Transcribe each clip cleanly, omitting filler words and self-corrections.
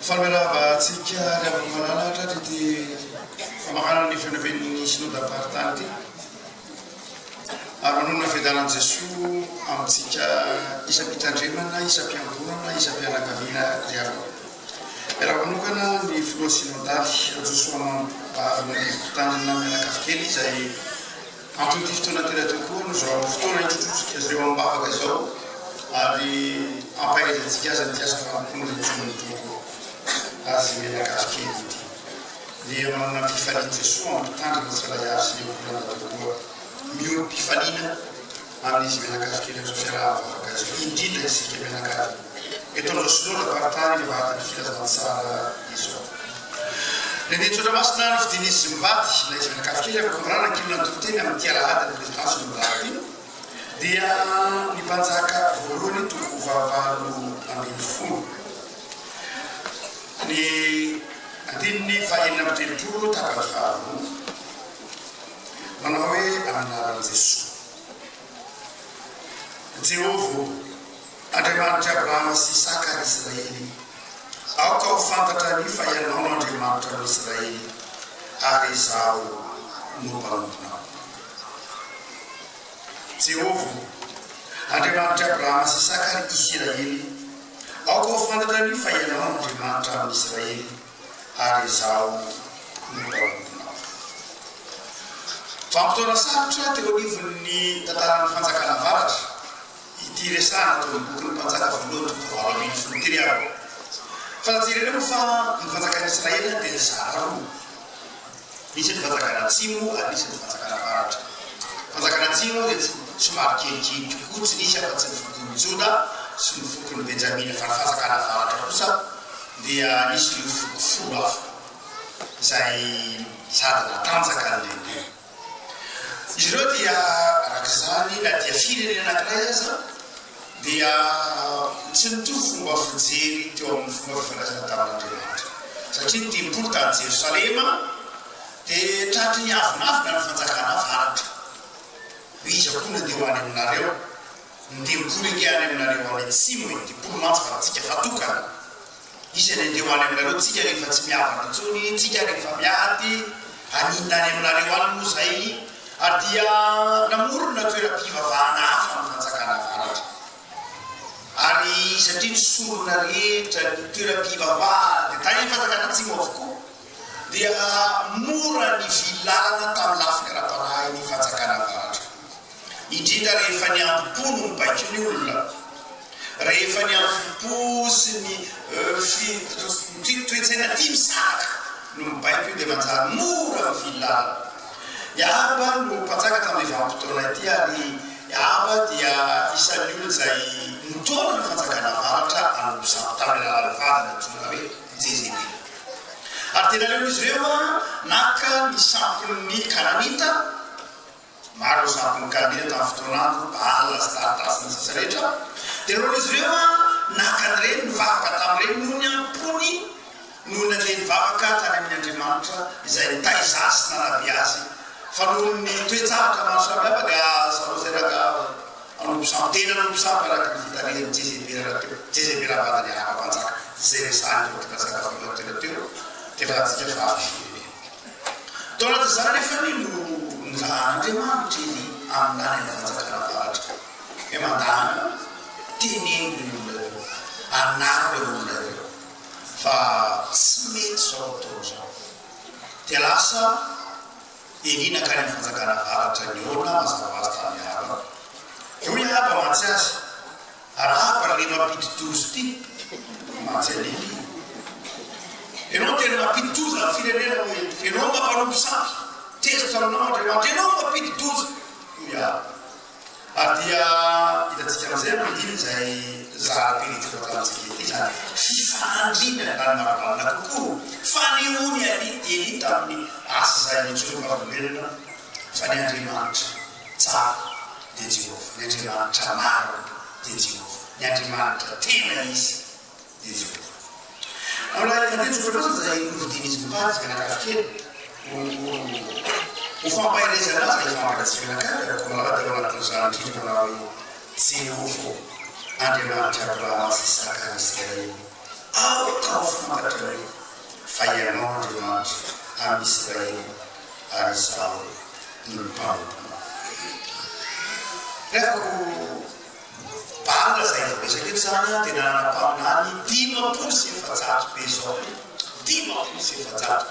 Falmela tsika malala di makana ni fene ni sino da partanti amanuna fedalan Jesu am tsika isa pitandremana isa piangonana isa pianakavina riavo era manokana ny filo sinodali Jesu tanana mianakavokely izay antody fotoana tena tokoa no zao fotoana itotosika azy reo ambavaka zao ary ampahezatsika azy ny tiasa fampony ny tomoko azy mianakavokely dia manana mpifaliana Jesu ampitandrina tsirairy azy olana tokoa mio mpifaliana amin'izy mianakavokely amizao fiarahavavaka azy indrindra isika mianakavy eto andro sinoa da partany vatany filazavatsara izao Nenditsotra masina no fidin'izy mivady na izy mianakavokely afaka mirana kilona toteny amin'ny tialahady ny prezidansy no milahady dia ny mpanjaka voalohany toko vahavalo ambin'ny folo ny andininy fahaenina amin'ny telopolo tapany valo manao hoe amin'ny anaran'i Jesu Jehova Andriamanitra Abrahama sy Isaka ary Israely aoka ho fantatra ny fa ianao Andriamanitra ny Israely ary izaho no mpanomponao Jehova Andriamanitra Abrahama sy Isaka ary Israely aoka ho fantatra ny fa ianao Andriamanitra ny Israely ary izaho no mpanomponao Vampitoana sarotra teo anivon'ny tantaran'ny fanjakana avaratra ity resana teo amin'ny boky ny mpanjaka voalohany toko valo ambin'ny folo teny avy fantatsirena moa fa ny fanjakana Israely dia zara roa nisy ny fanjakana atsimo ary nisy ny fanjakana avaratra fanjakana atsimo dia somary kelikely tokoa tsy nisy afa-tsy ny fokony Joda sy ny fokony Benjamina fa ny fanjakana avaratra kosa dia nisy ny foko folo hafa izay sady natanjaka ny lehibe izy ireo dia arak'izany na dia firenena anankiray aza dia tsy nitovy fomba fijery teo amin'ny fomba fifandraisana tamin'Andriamanitra satria ny tempolo tany Jerosalema dia tratry ny avinavina ny fanjakana avaratra izy koa ny andeha ho any aminareo ny tempolo inge any aminareo any atsimo ny tempolo mantsy fa tsika fatokana izy ny andeha ho any aminareo tsika rehefa tsy miavana intsony tsika rehefa miady aninona any aminareo any moa zay ary dia namorona toeram-pivavahana hafa ny fanjakana avaratra ary satria ny sorona rehetra ny toeram-pivavahana dia tany fanjakana atsimo avokoa dia mora ny vilalana tamin'ny lafiny ara-panahy ny fanjakana avaratra indrindra rehefa ny ampo no mibaiko ny olona rehefa ny ampo sy ny toetsaina ty misaka no mibaiko io dia manjary mora ny vilalana Yaba no mpanjaka tamin'ny vanim-potoana ity ary Yaba dia isan'ny olona izay nitondra ny fanjakana avaratra anompo tamin'ny alalan'ny vadiny antsoina hoe Jezebely. Ary tena leo izy ireo naka ny sampony Kananita maro sampony Kananita tamin'ny fotoanandro Baala sy Tartasy ny sasa rehetra dia leo izy ireo naka an'ireny nivavaka tamin'ireny noho ny ampony noho ny an'ireny vavaka tany amin'ny Andriamanitra izay nitaizasy nanabe azy fa noho ny toejavatra maro samihafa dia zareo zay raka anompo sampy tena anompo sampy araka ny fitarian'ny Jezebely avadany ara-mpanjaka zay resany teo mpanjaka voalohany tena teo dia fa tsika fa tao anaty zany nefa ny no nilahan'Andriamanitra izy amin'any ny fanjakana avaratra hoe mandana teneny ny olona ireo anary le olona ireo fa tsy mety zao atao zao dia lasa elina ka ny fanjakana avaratra ny olona mazava azy tamin'ny Yaba eo Yaba mantsy azy mampidi-tozy ty matselely ianao tena mampidi-tozy na firenena hoe ianao mampanompo sampy tezitra aminao Andriamanitra ianao mampidi-tozy ia ary dia hitantsika am'izay mandiny zay zara-penitiko ataontsika ity zany fifanandrina raha maravalina kokoa fanehoany elita amin'ny asa zay nitsorom-pavomelona fa ny Andriamanitra tsara dia Jehova, ny Andriamanitra maro dia Jehova, ny Andriamanitra tena izy dia Jehova. Amin'ilay andretsotro zay novidin'izy mivady zay nakafakely ho fampairezana azy ilay fampakatsika nakafaka ko malaga dia anatin'izany indrindra manao hoe Jehova Andriamanitra Abrahama sy Isaka ny Israely ao fampantatra hoe fa ianao Andriamanitra amin'ny Israely ary izao ny mpanompo. Refako baala zay resaka eto zany tena nampaminany 500 be zao 500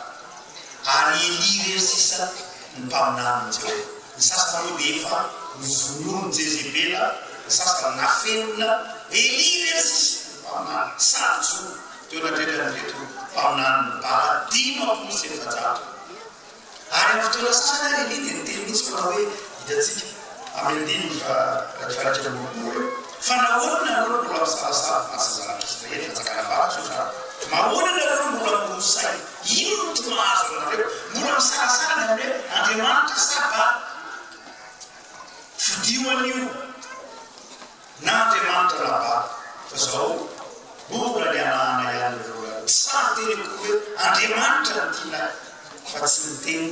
ary Eli resisa ny mpaminany Jehova. Ny sasany hoe dia efa novonono Jezebela, ny sasany nafenona Eli resisa mpaminany sarotsy teo natretranyreto mpaminany baala 500 ary amin'ny fotoana sasany ary Eli dia niteny mihitsy manao hoe hitatsika amendiny faratry hoe fa nahoana nareo mbola misalasala asazanaka Israely fanjakana varatra zany mahoana nareo mbola mosay ino no ty mahazo anareo mbola misalasala amire Andriamanitra saba fidioan'io na Andriamanitra nabary fa zao mbola ny anahana ihany ireo samy teny koa hoe Andriamanitra nitiana fa tsy miteny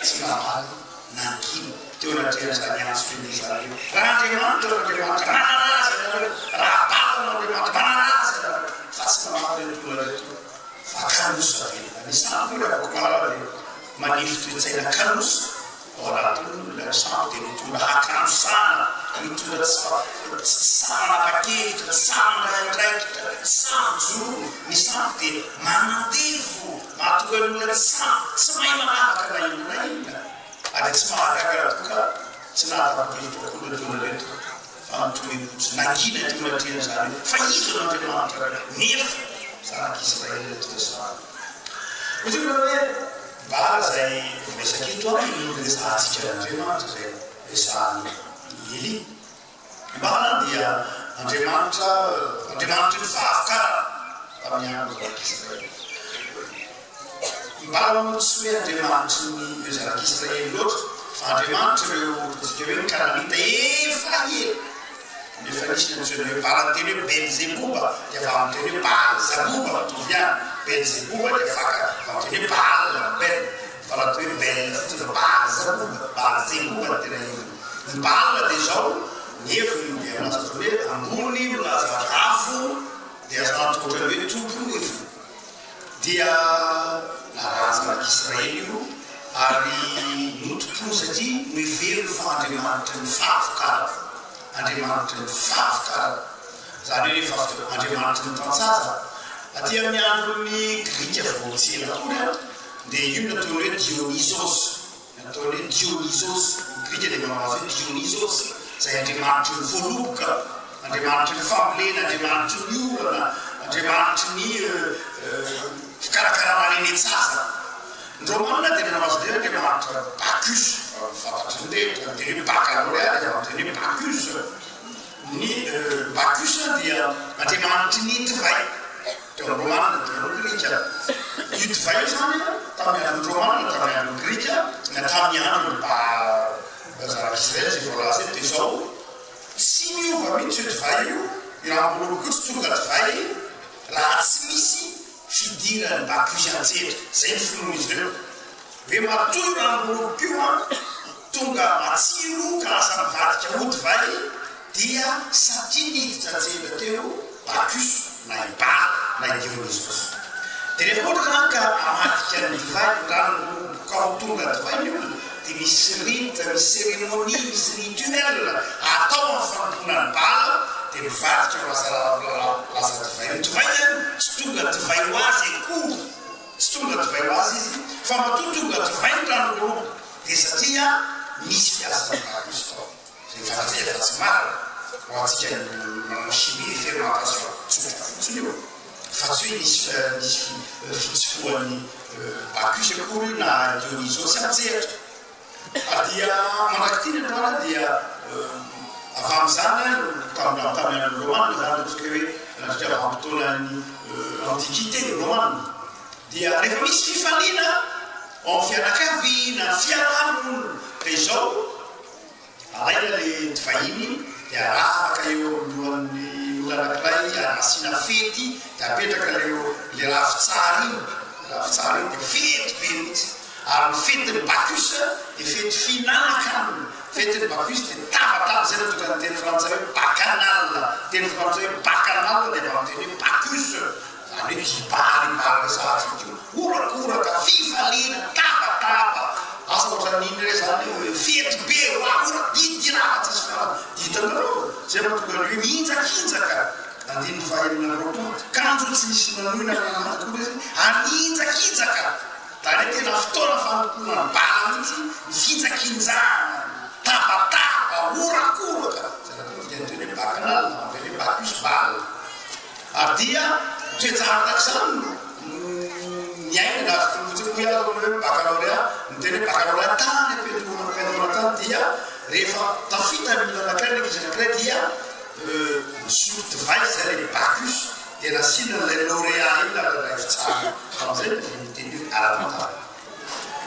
tsy namaly nankino teo anatrena zany anso fenezany io raha Andriamanitra mananazy anareo raha balana Andriamanitra mananazy anareo fa tsy namaly retona reto fa kanosa velona ny samy hoe akomalala reo manify toe-tsaina kanosa ao anatin'olona samy dia mitondra hakanosana mitondra tsy samanapakevitra tsy samandraidraikitra tsy samy joro ny samy dia manandevo mahatonga ny olona tsy mahay manavaka na inona inona ary tsy mahagaga toka tsy nahavakevitra koa tona reto fa mitoepotsy nangina tona tena zany fa izy n'Andriamanitra nefa zanaka Israely reto zany otena hoe baala zay resaky eto a ino resahantsika n'Andriamanitra zay resahany Eli baala dia Andriamanitra ny fahavokara tamin'ny andro zanaka Israely mbala tsy hoe Andriamanitra ny zanaka Israely loatra fa Andriamanitra ireo tsika hoe ny Kananita efa hely nefa nisy nantsoina hoe baala teny hoe Belzebuba dia fa miteny hoe Baalzabuba mitovy ihany Belzebuba dia faka fa miteny hoe Baala bel fa laha toy hoe bel fotsiny Baalzabuba Baalzebuba tena io ny Baala dia zao nefa dia anazy hoe ambony milaza rafo dia azanatokotra hoe tomponefo dia narazanaka Israely io ary notompony satria mivelo fa Andriamanitra ny fahavokara Andriamanitra ny fahavokara zany hoe Andriamanitra ny tantsaza aty amin'ny andron'ny Grika voatsela koa dia io nataony hoe Dionysos nataony hoe Dionysos Grika dia manao hoe Dionysos zay Andriamanitra ny voaloboka Andriamanitra ny fambolena Andriamanitra ny olana Andriamanitra ny fikarakara maneny tsaza ny Romanina dia nanao azy dia Andriamanitra Bacchus fantatry ny rehetra dia hoe baccalauréat dia anteny hoe Bacchus ny Bacchus dia Andriamanitra ny divay teo amin'ny Romanina dia amin'ny Grika io divay io zany tamin'ny andro Romanina tamin'ny andro Grika na tamin'ny andro zanaka Israely zay voalaza eto dia zao tsy miova mihitsy io divay io irambolo koa tsy tonga divay raha tsy misy fidirany Bacchus antsetra zay ny finoizy ireo hoe matoy rambolo kio tonga matsiro ka lasa mivadika ho divay dia satria niditra teo Bacchus na ibala na Dionysos dia rehefa ohatra zany ka amadika ny divay rano ka ho tonga divay io dia misy rita misy cérémonie misy rituel atao amin'ny famponany bala dia mivadika lasa divay ny divay zany tsy tonga divay ho azy akory tsy tonga divay ho azy izy fa matoa tonga divay ny ranoroko dia satria misy fiasany Bacchus tao zay fantatsy efa tsy maro rahatsika chimie fermentation tsotra fotsiny io fa tsy hoe nisy fitsofoan'ny Bacchus akory na Dionysos sy antsehatra dia manakity ny androana dia avy amin'izany tamin'ny romane zany tsika hoe satria vanim-potoanany antiquité romane dia rehefa misy fifaliana ao fianakaviana fiarahamonina ka izao alaina le vahiny dia arahaka eo alohan'ny olona anankiray anasiana fety dia apetraka le rafitsara iny dia fety be mihitsy ary ny fetin'ny Bacchus dia fety finanankanina fetin'ny Bacchus dia tabataba zay na tonga ny teny frantsay hoe bacchanal teny frantsay hoe bacchanal dia avy amin'ny teny hoe Bacchus zany hoe gibaly zatsika orakoraka fifaliana tabataba asa ohatra n'iny re zany fety be ora didiraha tsisy fara ditanareo zay mahatonga hoe mihinjakinjaka andiny fahaenina roapolo kanjo tsy nisy manoina koa izy aninjakinjaka da re tena fotoana fanompoana bala mihitsy mifinjakinjana tabataba orakoraka zay teny hoe bacchanal teny hoe Bacchus bala ary dia toejara tak'izany miaina hoe baccalauréat miteny hoe baccalauréat tany ampianarana tany dia rehefa tafita mila anankiray ndraiky izy anankiray dia misolo divay zay le Bacchus dia nasiana le lauréat iny laefitsara am'izay miteny hoe aratantara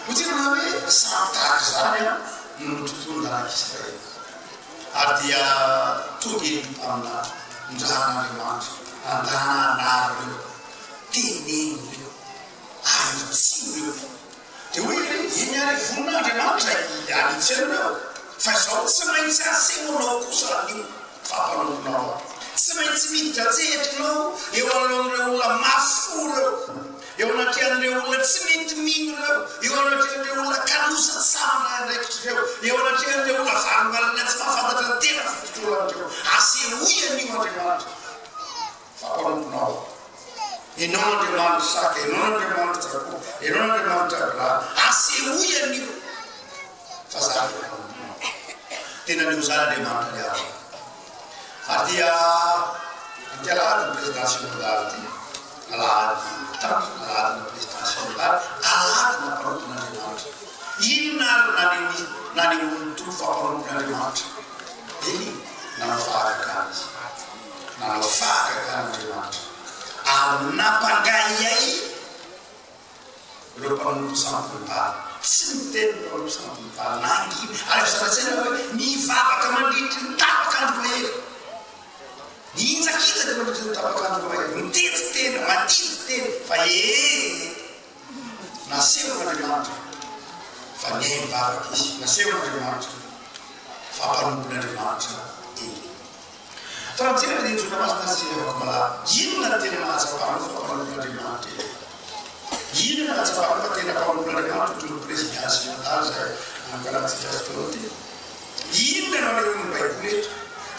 hotsika na hoe samy tahaka zany no tontolo anankizy ary dia tonga amina ndrahan'Andriamanitra andanaro io teneny io anitsio io dia hoe iny ary vonin'Andriamanitra anitsy anao fa izao tsy maintsy asemonao kosa io fampanomponao tsy maintsy miditra tsehetrinao eo alohan'ireo olona mafolo eo anatrehan'ireo olona tsy mety mino reo eo anatrehan'ireo olona kalosa tsamina ndraikitra reo eo anatrehan'ireo olona varimbalina tsy mahafantatra tena fototrolan'ireo asehoian'io Andriamanitra fampanomponao enao Andriamanitra saka enao Andriamanitra tsako enao Andriamanitra ra asehoian'io fa zany tena nio zany Andriamanitra le azy ary dia alahady ny présidentiel ty alahady alahady ny présidentiel alahady na mpanompon'Andriamanitra inona naneho'ny tolo fampanompon'Andriamanitra eny nanao fahakaka azy nanao fahakaka n'Andriamanitra ary nampangay ireo mpanompo sampom-pala tsy miteny mpanompo sampom-pala nanginy ary zaratsena hoe mivavaka mandritry ny tapakandro mahery niinjakitsaka mandritry ny tapakandro mahery mitety tena matity tena fa naseho n'Andriamanitra fa niay mivavaka izy naseho n'Andriamanitra fa mpanompon'Andriamanitra eny fa mitena dia njoka masina azy rehefa malala inona tena nahatsapano fa mpanompon'Andriamanitra inona nahatsapano fa tena mpanompon'Andriamanitra tolo présidentiel zay ankalatsika azy tao ty inona naneho'ny Baiboly eto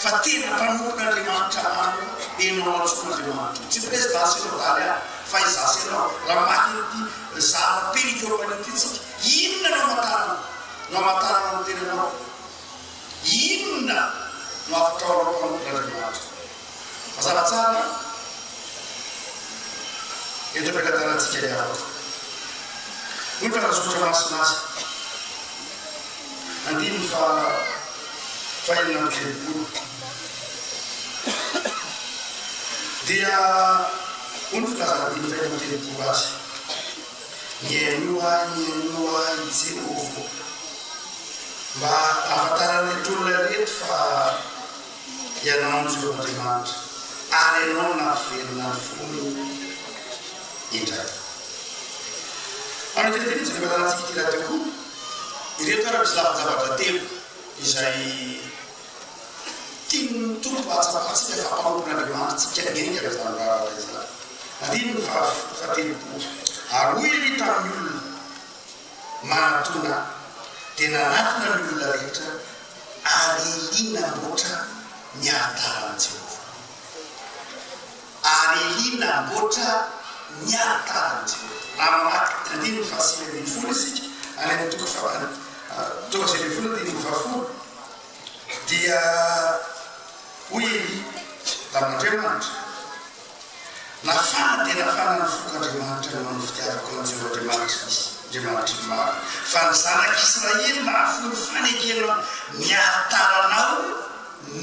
fa tena mpanompon'Andriamanitra ano enao antsofon'Andriamanitra tsy présidentiel daly any fa izasenao raha maky ty zava péricopany ty tsika inona no amatarana no tenanao inona no afatraonao mpanompon'Andriamanitra mazava tsara eto-pekataratsika le afatra ony fa nazotra masinazy andiny fa fahelina amin'ny telopolo dia ony filazadiny fahelina amin'ny telopolo azy nienoa Jehovah mba afatarany olona reto fa ianao Jehovah-Andriamanitra ary ianao navelona ny fony indray anatetely izy rehefa tanatsika ty raha teo koa ireto ara misy lavazavatra telo izay tiany tompo atsapatsika fa mpanompon'Andriamanitra tsika ngenika zany raha zany andiny ny fatelopolo ary hoy iry tamin'ny olona manatona dia nanatona ny olona rehetra ary linamboatra niataran'i Jehovah ary linamboatra niataran'i Jehovah amamaky andiny ny fahasivy folo isika any tonga zay folo andiny ny fahafolo dia fitiavan'Andriamanitra. Nafana dia nafana ny fok'Andriamanitra no manao fitiavako an'izao Andriamanitra maro. Fa ny zanak'Israely lafo ny fanekena miataranao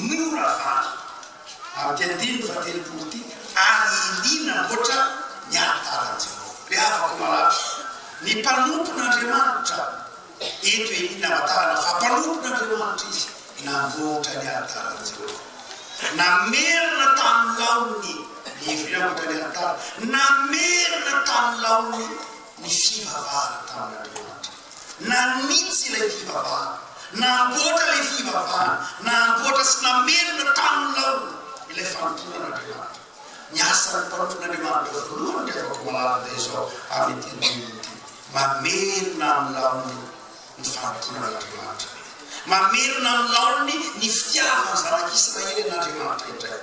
mora vaky. Amin'ny teny fatelopolo ty ary inina ankoatra miataran'izao. Rehavako malaza. Ny mpanompon'Andriamanitra eto inina matarana fa mpanompon'Andriamanitra izy namboatra ny ataran'izao. Namerina tamin'ny laony Ifriamata ny atara namerina tamin'ny laony ny fivavahana tamin'Andriamanitra. Nanitsy ilay fivavahana, namboatra ilay fivavahana, namboatra sy namerina tamin'ny laony ilay fanomponan'Andriamanitra. Ny asan'ny mpanompon'Andriamanitra voalohany dia afaka malavaka izao amin'ny teny mamerina amin'ny laony ny fanomponan'Andriamanitra. Mamerina amin'ny laony ny fitiavany zanak'Israely an'Andriamanitra indray.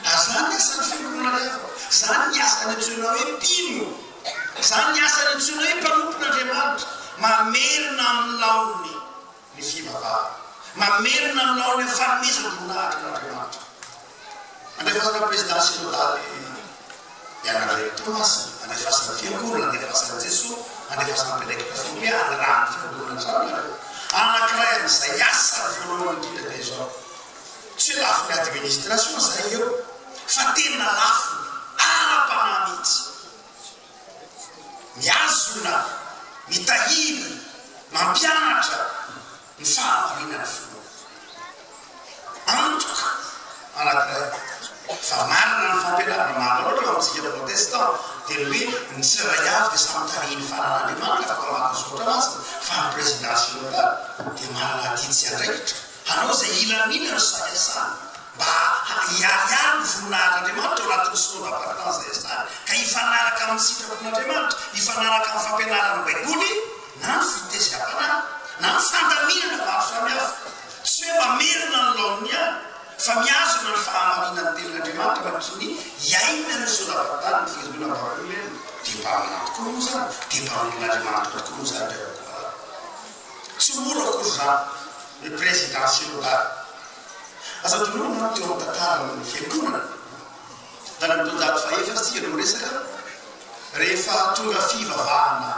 Zany asan'ny fiangonana rehefa, zany ny asany antsoina hoe mpino, zany ny asany antsoina hoe mpanompon'Andriamanitra. Mamerina amin'ny laony ny fivavahana, mamerina amin'ny laony ny fanomezam-boninahitra n'Andriamanitra. Andefasana président synodale ianareo Tomasy, andefasana fiangonana, andefasana Jesosy, andefasana mpilaikitra fompiana raha ny fiangonana zany. Anankiray amin'izay asa voalohany indrindra dia izao. Tsy hoe lafo ny administration zay eo, fa tena lafo ara-panahy mihitsy. Miazona, mitahina, mampianatra ny fahamarinana fiangonana. Antoka anankiray. Fa marina ny fampianarana maro loatra amintsika protestant dia hoe ny tsiray avy dia samy tariny fanan'Andriamanitra afaka makazotra azy fa ny président synodale dia manana titsy andraikitra. Anao izay ilan'ina no sahiasana mba hiariary ny voninahitran'Andriamanitra ao anatin'ny synodam-paritany izay zany ka hifanaraka amin'ny sitrapon'Andriamanitra, hifanaraka amin'ny fampianarana ny Baiboly na ny fitezam-panahy na ny fandaminana maro samihafa. Tsy hoe mamerina ny laony ihany fa miazona ny fahamarinana ny tenin'Andriamanitra mandriny iaina ny synodam-paritany ny fiangonana vaholena dia mba aminahy tokoa moa zany dia mba olon'Andriamanitra tokoa moa zany rehefa. Tsy mora akory zany le président synodale. Asa toloana teo amin'ny tantara ny fiangonana. Da ny tonjato fahefatsika no resaka rehefa tonga fivavahana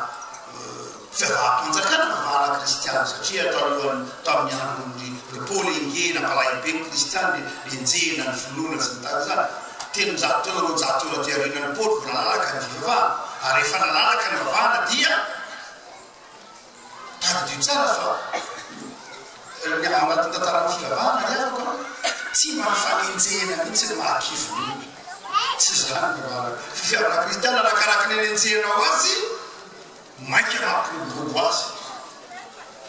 fivavaham-panjakana vavahana kristiana satria tamin'ny andron'ny Paoly engena mpalahimbe ny kristiana enjena ny finoana sy ny tahaka zany. Telonjato teo roanjato ora ty aorianan'ny Paoly vao nalalaka ny fivavahana. Ary rehefa nalalaka ny vavahana dia taradio tsara fa anatin'ny tantaran'ny fivavahana rehefa tsy mahafanenjena mihitsy ny mahakivony. Tsy zany fifiavana kristiana arakaraka ny enjenao azy maika mampiroborobo azy.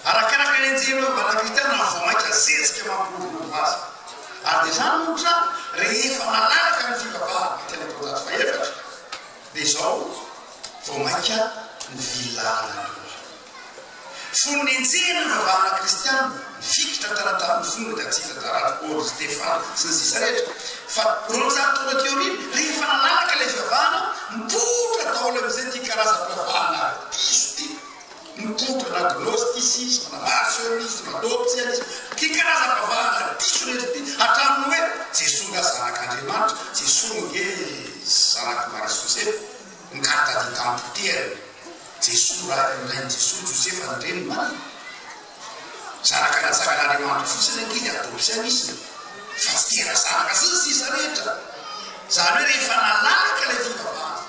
Arakaraka ny enjenao vana kristiana vao maika zezika mampiroborobo azy. Ary dia zany ohatra rehefa nalalaka ny fivavahana tena tonjato faefatra dia izao vao maika ny vilalana. Fonony enjena ny vavahana kristiana fikitra taratamin'ny fonony dia tsy tantaratra Paoly, Stefana sy ny sisa rehetra. Fa roanjato taona teo aoriana rehefa nalalaka ilay fivavahana mipotra daholo amin'izay ty karazam-pivavahana diso ty. Mipotra na gnosticisme, na marcionisme, na adoptionisme, ty karazam-pivavahana diso rehetra ty hatramin'ny hoe Jesosy nga zanak'Andriamanitra, Jesosy nge zanaky Maria Josefa, ny carte d'identité Jesosy rain'ny Jesosy Josefa nireny marina. Zanaka natsakan'Andriamanitra fotsiny ankizy adoptionisme. Fa tsy tena zanaka sy ny sisa rehetra. Zany hoe rehefa nalalaka ilay fivavahana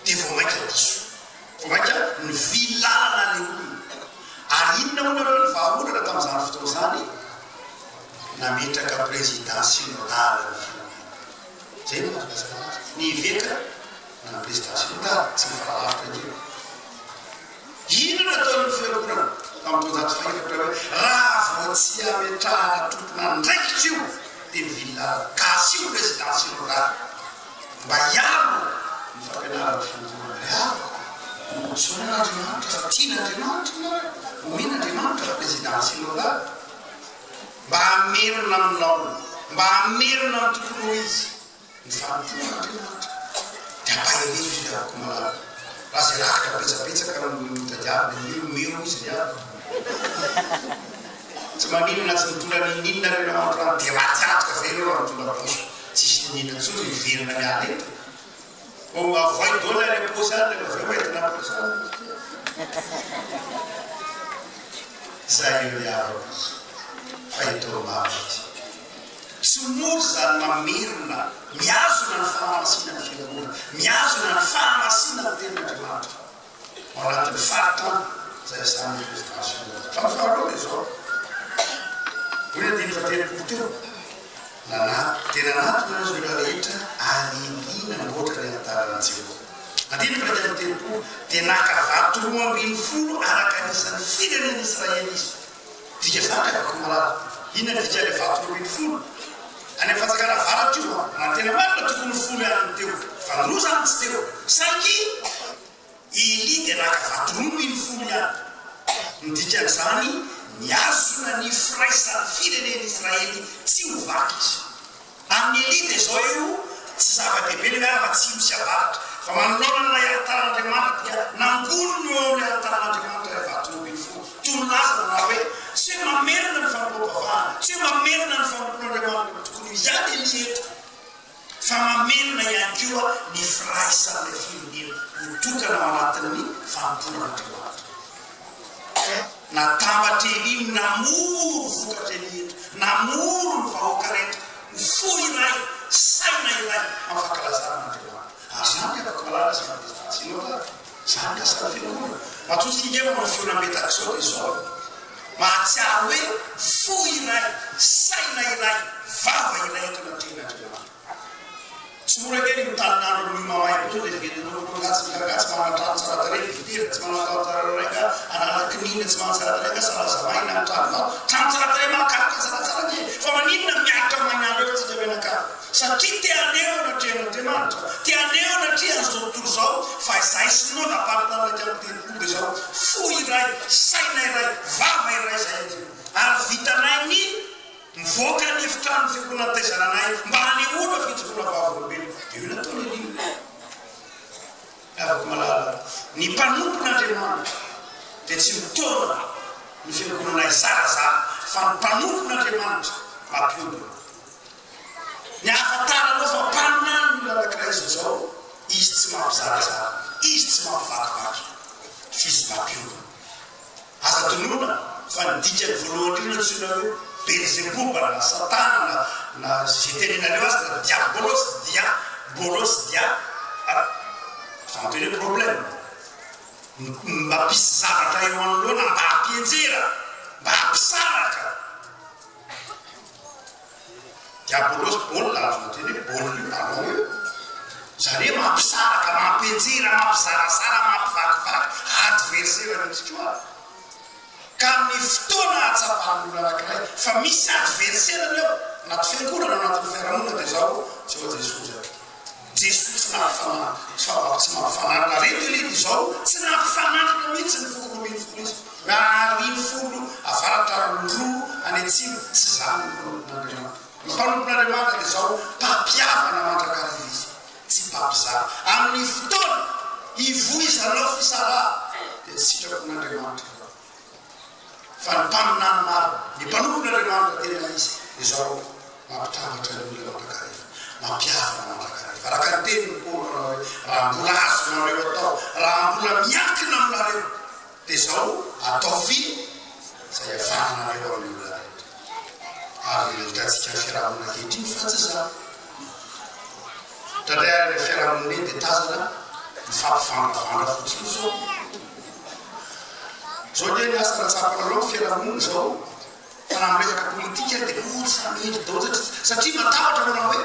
dia vao maika diso, vao maika ny vilalana ilay olona. Ary inona moa nareo ny vahaolana tamin'izany fotoana izany nametraka président synodale ny fiangonana. Zay no mazava azy. Ny iveka na ny président synodale tsy mifahalavitra indreo. Inona nataon'ny fiangonana amin'ny tonjato faefatra hoe raha vao tsy ametrahana tompona andraikitra io dia mivilalana. Ka asio président synodale mba hiaro ny fampianarana fiangonana rehefa. Sonan'Andriamanitra fa tian'Andriamanitra nareo, omen'Andriamanitra fa président synodale mba hamerina amin'ny laona, mba hamerina amin'ny tokony ho izy ny fanompoan'Andriamanitra dia ampaherezo izy rehefa malala. Raha zay rakitra betsabetsaka mitadiavy io meo izy riavy. Tsy maninona tsy mitondra ninina reo namantrano dia maty atoka ve reo raha mitondra poso tsisy ninina dirana miala eto voidola le posady le voentina posady zay io iaro fahitao-bava izy tsy mory zany mamerina miazona ny fahamasina ny fiangonana miazona ny fahamasina ny tenin'andriamanitra ao anatin'ny fahatany zay samy fahafaharoa de zao oe diny fa telopolo teo tena natona azy olona rehetra ary indina loatra ny antaranantseo andiny fa tena telopolo dia nakavato roa ambin'ny folo araka anisan'ny firenena Israely izy dika zany afaka malala inona dika le vato roa ambin'ny folo any fatsakana varatra io na tena marina tokony folo ihany teo fa no zany tsy teo saky Eli dia nakavato roa ambin'ny folo ihany midikan'izany miazona ny firaisan'ny firenena Israely tsy ho vaky izy amin'ny Eli dia zao io tsy zava-dehibe le fa tsy misy avaratra fa manolorana iaratan'Andriamanitra dia nangono eo amin'ny iaratan'Andriamanitra vato roa ambin'ny folo tolonazana na hoe tsy hoe mamerina ny fanoloam-bavahana tsy hoe mamerina ny fanoloan'Andriamanitra tokony iady Eli eto fa mamerina ihany koa ny firaisan'ilay firenena mitokana ao anatin'ny fampon'Andriamanitra natambatra Eli namoro vokatra Eli eto namoro ny vahoaka rehetra fo iray saina iray afakalazan'Andriamanitra zany afaka malala sy mandesinao zany ka sara fiangonana matotsika ika manao fionambetaka zao dia zao mahatsiaro hoe fo iray saina iray vava iray eto anatin'Andriamanitra tsy mora kely mitalinandro ny mamay koa dia vedinao magatsy mikagatsy manatrano tsara tarehy vidira tsy manatao tsara raika ananakinina tsy mantsara raika sarazamaina ny trano trano tsara tarehy makaroka tsaratsara ke fa maninona miaritra magnandro eo tsika menakaro satria teaneo natrehan'Andriamanitra teaneo natria an'izao tontolo zao fa izay sinao naparitanaky amin'ny telopolo dia zao fo iray saina iray vava iray zay ary vitanay ny mivoaka ny efitrano fiangonana taizananay mba hanehoana fitsikona vavolombelo dia io nataony Eli afaka malala ny mpanompon'Andriamanitra dia tsy mitona ny fiangonanay zarazara fa ny mpanompon'Andriamanitra mampiodona ny ahafantaranao fa mpanany olona anankiray izy zao izy tsy mampizarazara izy tsy mampivakivaky fizy mampiodona aza tonona fa nidikany voalohany indrindra tsona hoe Beelzebub na Satana na zay tenenareo azy na diabolos dia fanteny hoe problème mba mpisy zavatra eo anoloana mba hampienjera mba hampisaraka diabolos baolina azoteny hoe baolina io io zany hoe mampisaraka mampienjera mampizarasara mampivakivaky adversaire antsika ka ny fotoana atsapahan'olona anankiray fa misy adversaire leo anaty fiangonana anatin'ny fiarahamonina dia zao tsy hoa Jesosy tsy mampifanarina reto Eli dia zao tsy nampifanarina mihitsy ny folo ambin'ny folo izy nariny folo avaratra roa any atsimo tsy zany n'Andriamanitra mpanompon'Andriamanitra dia zao mpampiavana mandrakara izy tsy mpampizara amin'ny fotoana ivoizanao fisara dia tsy sitrapon'Andriamanitra fa ny mpaminany maro ny mpanompon'Andriamanitra tena izy dia zao mampitambatra ny olona mandrakara mampiavana mandrakara araka ny teny ny Paoly hoe raha mbola azo nareo atao raha mbola miankina aminareo dia zao atao vino zay avananareo amin'ny olona rehetra ary hitantsika ny fiarahamonina ankehitriny fa tsy zany satria ny fiarahamonina eny dia tazana mifampivandravandra fotsiny zao dia ny asa ratsapana fiarahamonina zao fa na amin'ny resaka politika dia ohatsy mendry dao satria matavatra manao hoe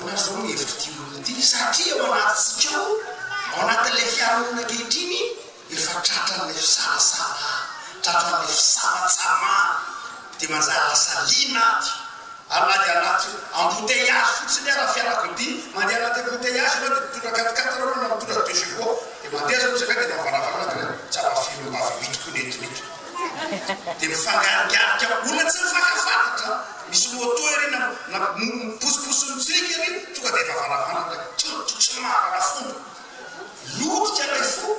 ona zao mihevitra ty olona ty satria ao anatintsika ao anatin'ilay fiarahamonina ankehitriny efa tratran'ilay fisarasara tratran'ilay fisamatsama dia manjary lasa lina aty ary na dia anaty embouteillage fotsiny raha fiarakodia mandeha anaty embouteillage na dia mitondra katikatrao na mitondra deux chevaux dia mandeha zao zaka dia mavaravara tsy abafilo mavamitiko netinety dia mifangarigariky olona tsy mifankafantatra misy moto ery na posiposy mitsirika ery tonga dia vavaravana tsy maharafomba lotika lay fo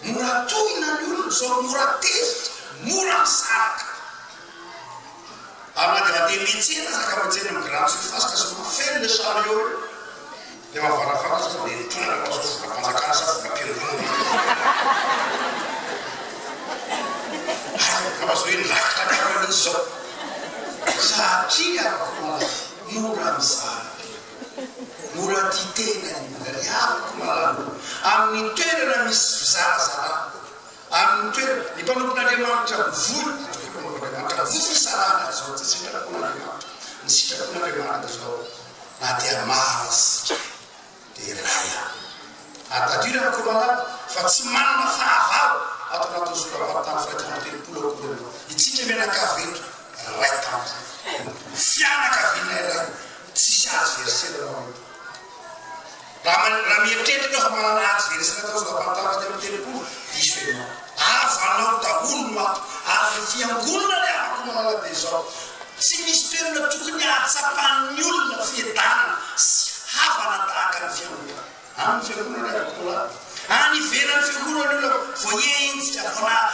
mora tohina ny olona zao mora tezitra mora misaraka ary na dia mandeha metsena zaka mantsena amin'ny grande surface ka somafely le sary eo dia mafarafara sasa dia tuna panzakana sasa tunapiruni kama swali lakta kama niso satria kumala mura msana mura titena ni ya kumala amni tena misara am tu di panu kuna dia mata vul mata vul sarana so sita kuna dia mata so na dia mas di raya ata dira kumala fatsimana fa ata na to suka patan fata di pulo pulo itike mena kafe right out fiana kafe na tisha verse no Rami tete no mala na verse na to suka patan di pulo disfeno fanau tahunma fiangulna le akumala deso sinistero na tukunya tsapanyul na fietana havana taka fiangula fiangula na kula ani vera fiangula no foyenzi afona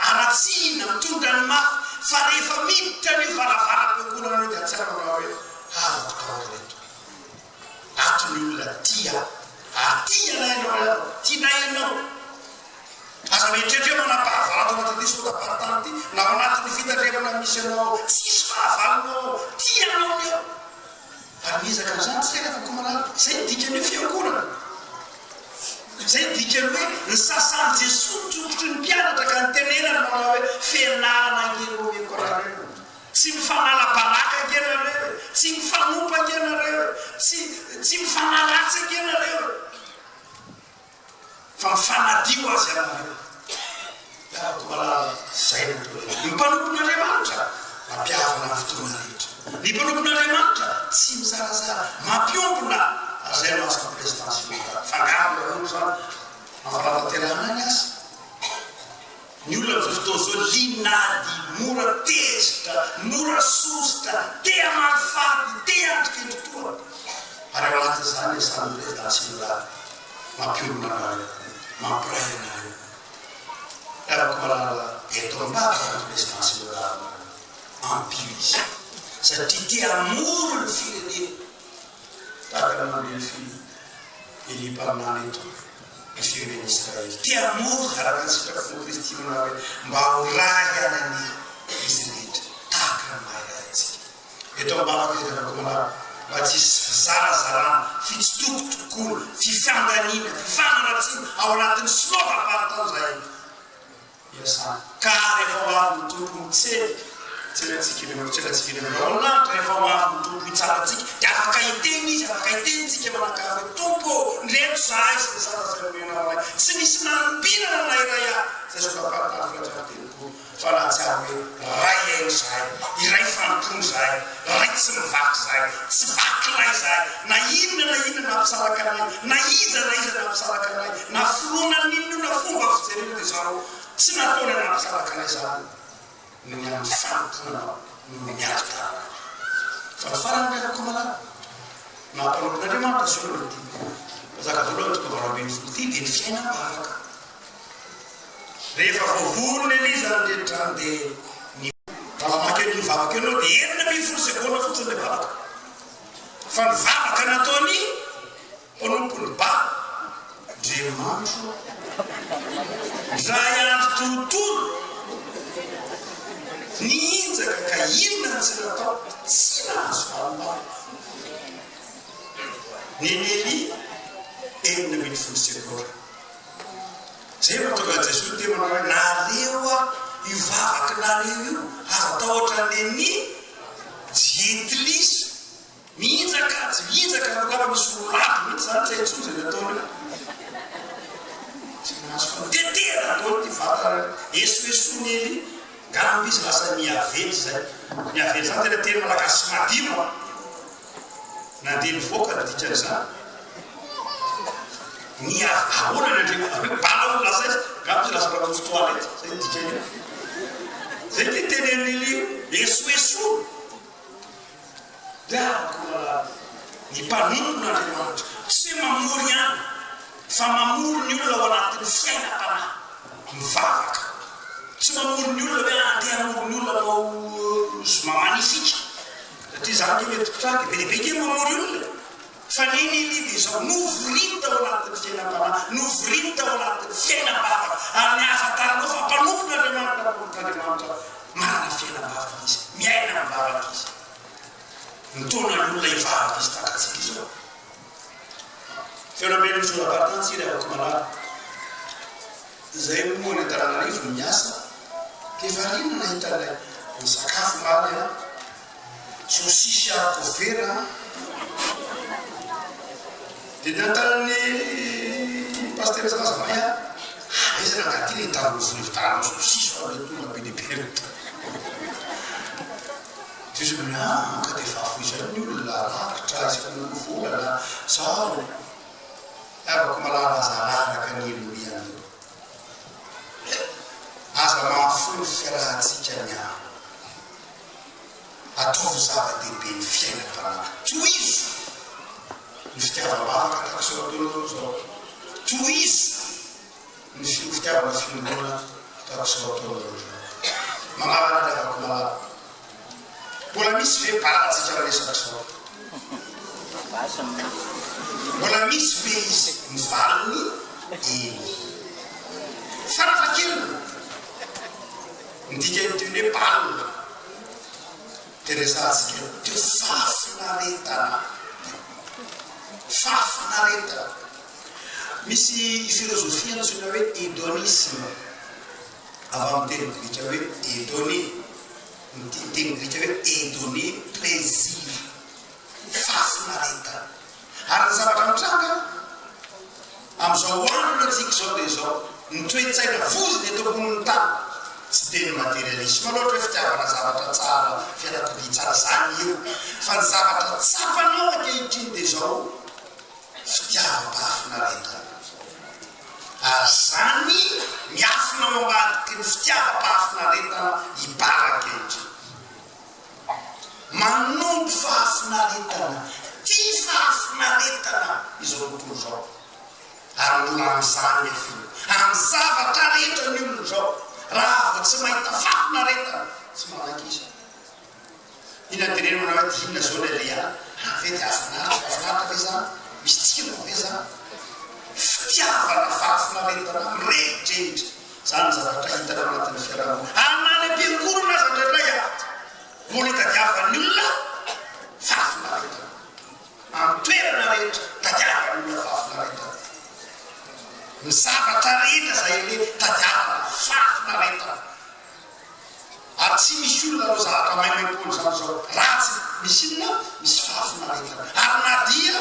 aratsina tundan ma fare famita ni fara pekula no tsara mawe kawleto atulula tia na no tina no asa metete mana pa fala to mata da partanti na onata di fita reva na missiono si sfafano ti anno armisa canzante se la come senti che mi fiocuna senti che lui sa sante su tutto in piano da cantenera ma fenana che lui corare si fa la paraca che era si fa un pa che era si fa la razza che era fanfana diwa siapa ya kumala saya impanu kuna remanta mapiava na futumarito lipanu kuna remanta simsara mapiombuna azelo as prestações fagado usa na falta terranas Nula vistoso linadi mura testa mura susta te amalfati te architettura para volante sane stanno da sicura ma più ma prena era come è trombata questa sicura ampis se ti amore fine di takana di fine e di permanente il figlio di Israele ti amore ragazzi per Cristiano bauraga nani isnit takana ragazzi e to baba che era come Batis Zara fietstuk cool fifandanina fifanratin awlatin sloga partan zai yesa kare fawam tu tse tse ki ona reforma tu pizarati ya fakaiteni ke manaka tupo net size sasa sema sinisna bina na lairaya sasa partan flatin fala tsawe rayen sai irai fantum sai raitsen vak sai svaklai sai na ina na psalakanai na iza na psalakanai na fruna ninnu na fumba fzeri de saro sina tole na psalakanai sai ninya fantuna ninya ta faranga kumala na polo na demanda solo ti zaka dolot ko rabin ti din fiena bavaka Reva vovune lisande tande ni tama ke ni fava ke no tiene mi fu secondo fu de bava fan fava canatoni on pul ba de mancho giant tutur ni za kayina sa to sina samba ni e ne mi fu secondo Saya betul aja sudah mana nalewa, ivava kenalewa, atau tandemi, jitlis, minjakan kalau surat, minjakan saya sudah tahu. Deter atau tivava, isso nele, gambis rasa minha vez até ter uma casmativa, nanti foca de tijansa. Nia agora ne palau lasas gabs las para os toilettes c'est teneli isso da kuma ni pa nunca na demanda se mamuria fama mur ni lo wala te fiena pana mfaka se mamur ni lo bela te amur ni lo magnifique ti zangi met tra che per mamur Fanini di so nuvrita una cena para nuvrita una cena para anya fatano fa panuna de manta punta de manta ma cena para kis miena para kis ntona nulla fa sta cazzo se lo vedo sulla partanza da come zai mu ne tarana rifu nyasa che farina na itale un sakafu male susisha kofera di dantarani pastere sama ya bisa nggak tini tahu sultan susisha itu lebih dipilih itu sebenarnya ketika fujian dulu lah kerja sebelum fulan sahur apa kemalangan sana akan diluian asal full ferahati janya atau sahabat di pinfian para tuis Mestiava barca, tak so dulu so. Tuis, mestiava filmona, tak so dulu. Mama ada dah kumala. Bola mis fe para secara desa so. Bola mis fe mfalni e. Fara fakir. Ndije tune pal. Teresa sikio, tu fafna retana. Fafnareta misi filosofia sulla hedonismo avanti diceva hedoni diceva hedoni plaisir fafnareta har zabata mtanga am so wano zikso deso ntwetsa ina fuzi de to kunta sden materialismo lo trefta na zabata tsara fiata di tsara sanyu fan zabata sapano che deso Fitiava pafnareta. Azany miafina mambadiky ny fitiava pafnareta ibaraketra. Manombo fafinaretana, tia fafinaretana izao tontolo zao. Ary mbola amin'izany filo. Amin'ny zavatra rehetra ny olona zao. Raha vao tsy mahita fafinaretana, tsy malaky izy. Ina tenenina hoe inona zao lelia, vety afinaritra ve zany? Misy tiro ve zany? Fitiavana fafinaretana rehetra. Zany zavatra hitana anatin'ny fiarahamonina. Amin'ny am-piangonana zavatra mbola hitadiavan'ny olona fafinaretana. Amin'ny toerana rehetra tadiavan'ny olona fafinaretana. Ny zavatra rehetra zay hoe tadiavana fafinaretana. Ary tsy misy olona ro zavatra maimaim-pony zany zao ratsy misy inona misy fafinaretana. Ary na dia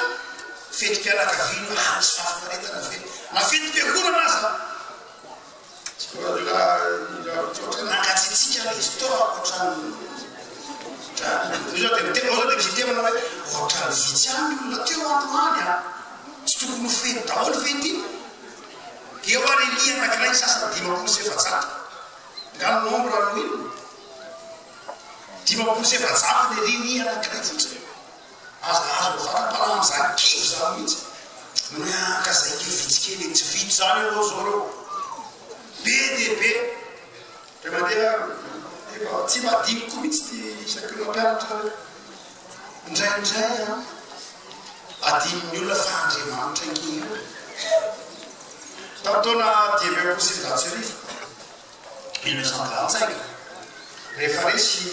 fety-pianakaviana misy fafinaretana fety. Na fety-piangonana aza. Nakatsitsika izy tao ohatrany misy temana hoe ohatrany vitsy any olona teo antomany a tsy tokony fety daholo fety iny eo ary lia anankiray sasany 570 ngano nombre ano ino 570 le rini anankiray fotsiny azo fatampana am'izany kivo zany mihitsy manaka zay ke vitsy kely tsy vitsy zany aloha zao reo be dia be de mandeha efa tsy madiniko mihitsy ty isaky ny mampianatra indraindray adininy olona fandriamanitra ingina tamin'ny taona 1940 1945 rehefa resy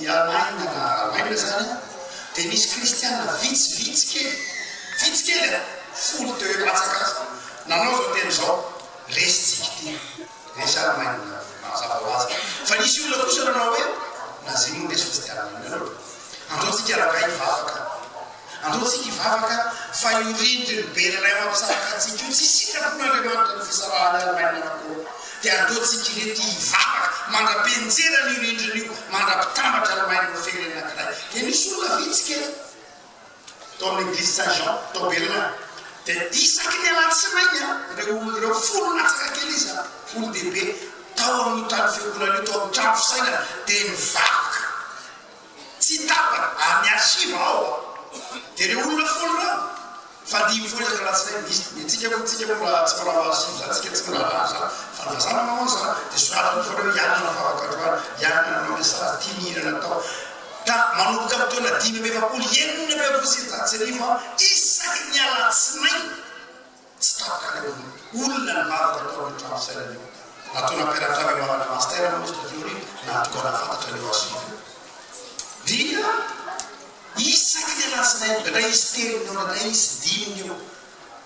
Allemagne zany dia nisy kristiana vitsy kely folo teo latsaka azy nanao zao teny zao resitsika ty resy Allemagne mazava ho azy fa nisy olona kosa nanao hoe na zay moa resy kristiana androatsika raha androatsika ivavaka fa io rindriny be ray mampisaraka atsika io tsy sitrapon'Andriamanitra ny fisarahany Allemagne anakoro dia androatsika irety ivavaka mandra-penjerana io rindriny io mandra-pitambatra Allemagne no firenena anankiray dia nisy olona vitsy kely tao amin'ny église Saint-Jean tao Berlin dia isaky ny alatsinainy ireo folo natsaka kely izy folo dehibe tao amin'ny trano fiangonana io tao amin'ny trano fisainana dia nivavaka tsy tapaka amin'ny archive ao dia ireo olona folo reo fa 10 folo isaky alatsinainy tsika tsy manao archive zany tsika tsy manao zany fanavazana manao zany dia soratany fa reo ianana favakatroany ianana nanao message tinirana tao da manomboka amin'ny taona 5 enina sy 7 arivo isaky ny alatsinainy tsy tapaka olona nivavaka atao trasairany natona peratra mavana master mory natokana fantatra leo asio dia isaky ny alatsinainy dra izy telony eo dra izy diminy eo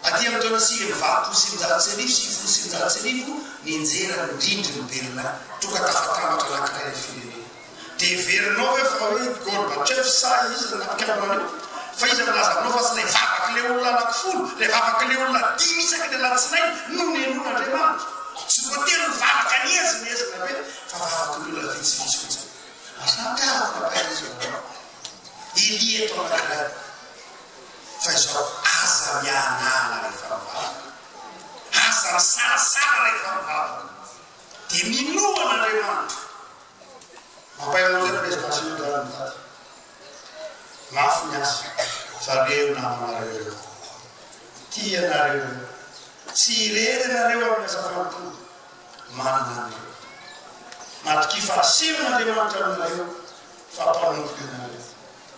aty amin'ny taona sivy mivato sivinjato sy arivo sivifolo sivinjato sy arivo ninjera indrindry ny Berlin toka tafatambatra anankiray firenena dia verinao hoe fa hoe Gorbatchev sa izy napikamananio fa izy milaza aminao fa tsy lay vavaky le olona anankifolo lay vavaky le olona dimy isaky ny alatsinainy no nenon'Andriamanitra tsy voatery mivavaka ny eziny ezina be fa vavaky le olona vitsivitsy fotsiny asanampiavaka paila izy Eli eto anankiray fa izao aza mianala rehefa mivavaka aza misarasara rehefa mivavaka dia minoan'Andriamanitra mampainao zay presidentsinodara mitady mafy ny asa fa reo namanareo tia anareo tsy irery anareo amin'ny asa fampo manana anareo matoky fahasevan'Andriamanitra aminareo fa mpanompoka anareo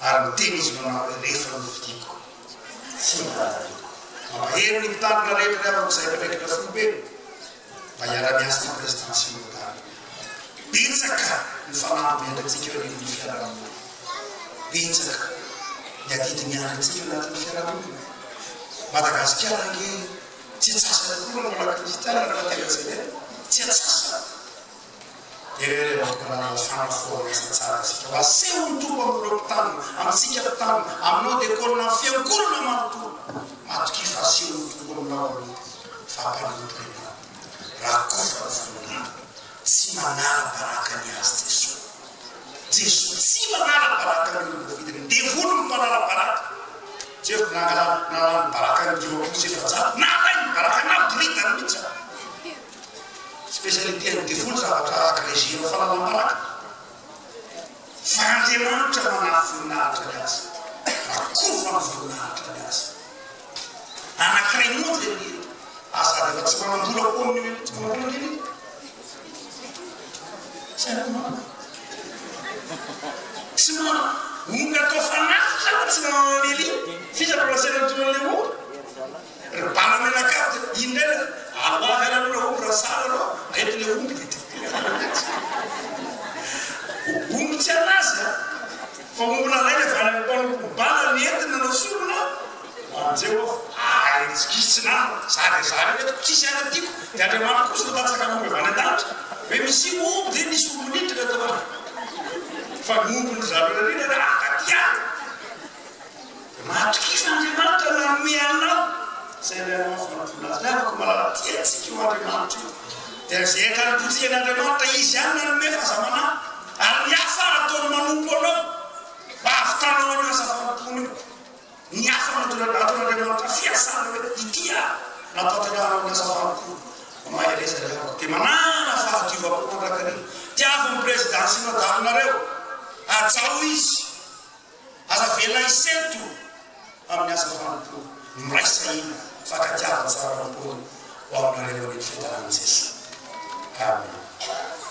ary miteny izy manao hoe rehefa novidiko tsy manareo mampahery ny mitandrona rehetra rehefa zay miraikitra folobe mba hiara-miasa na presidentsinodara betsaka ny fanampy miandratsika eo ny fiarahamonina betsaka ny adidy miandratsika eo anatin'ny fiarahamonina Madagasikara nge tsy tsasa koa no malaky digitala raha tena zay tsy atsasa dia fanafoana isa tsara sika mba seho ny tombo amin'ireo mpitano amintsika mpitano aminao dia kolona fiankorana manontolo matoky fa seho ny tombo aminao amin'ny fampanompoka raha kofa ny voninahitra tsy manala baraka ny azy Jesosy tsy manala baraka ny olona vidiny dia volo ny manala baraka Jeff nalany baraka ny dimampolo sy efajato nalay ny baraka na britany mihitsy spécialité ny devolo zavatra araka régime fanalany baraka fa Andriamanitra manala voninahitra ny azy rakofa ny voninahitra ny azy anankiray moa zay ny asa rehefa tsy manambola koa amin'ny tsy manambola ny tsy mana onga atao fanafitra fa tsy manao an'ely fisaka lasena tonale mo bala menakavy indray aloavyarana omby rasara aloha aety le omby omby tsy anazy fa omby nalay le bala nentina nanao solona anjeo skisy nano zary etiko tsisy anatiko dia Andriamanitra kosa tatsaka omby avany an-danitra hoe misy omby dia nisy ombonitra atao fa omby ny zareo raha akatia matrikisa Andriamanitra nanome anao zay le anao fanafinazy afaka malala tiatsika io Andriamanitra io dia zay akanopotsian'Andriamanitra izy ihany nanome fahazamana ary ny hafa ataony manompo anao mba avitanao any asa fanampony io ny hafa ataon'Andriamanitra fiasana hoe itia natao-tanao ny asa fanampony mahereza rehefa dia manana fahadiova-po mandrakary tiavo ny presidensinao daminareo ajao izy aza vela iseto amin'ny asa fanampony miraisa ina fakatiava tsara rampony ho aminareo ny fitanany Jesosy. Amen.